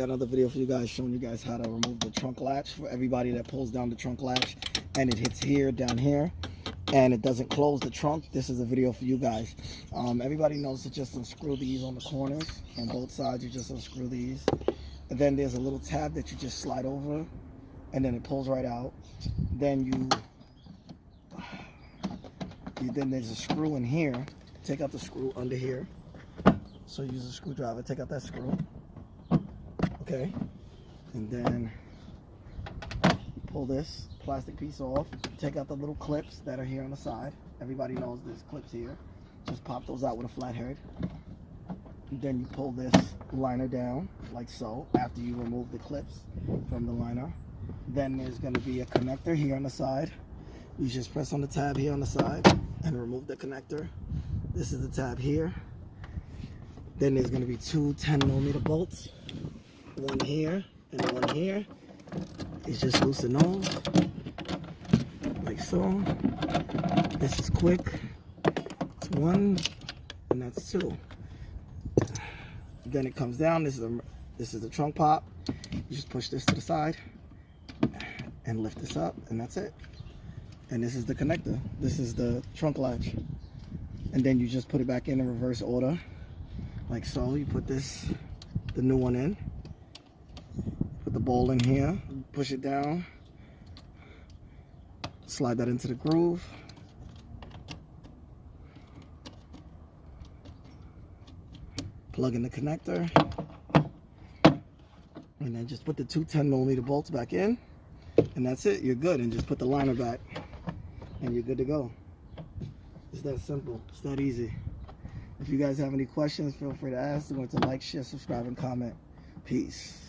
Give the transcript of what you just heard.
got another video for you guys showing you guys how to remove the trunk latch. For everybody that pulls down the trunk latch and it hits here, down here, and it doesn't close the trunk, this is a video for you guys. Everybody knows to just unscrew these on the corners. On both sides, you just unscrew these. And then there's a little tab that you just slide over, and then it pulls right out. Then then there's a screw in here. Take out the screw under here. So use a screwdriver, take out that screw. Okay, and then pull this plastic piece off. Take out the little clips that are here on the side. Everybody knows there's clips here. Just pop those out with a flathead. Then you pull this liner down like so after you remove the clips from the liner. Then there's going to be a connector here on the side. You just press on the tab here on the side and remove the connector. This is the tab here. Then there's going to be two 10mm bolts. One here and one here. It's just loosen those like so. This is quick. It's one and that's two. Then it comes down. This is the trunk pop. You just push this to the side and lift this up, and that's it. And this is the connector. This is the trunk latch. And then you just put it back in reverse order like so. You put the new one in. Put the bowl in here, push it down, slide that into the groove. Plug in the connector, and then just put the two 10mm bolts back in, and that's it. You're good. And just put the liner back, and you're good to go. It's that simple. It's that easy. If you guys have any questions, feel free to ask. Remember to like, share, subscribe, and comment. Peace.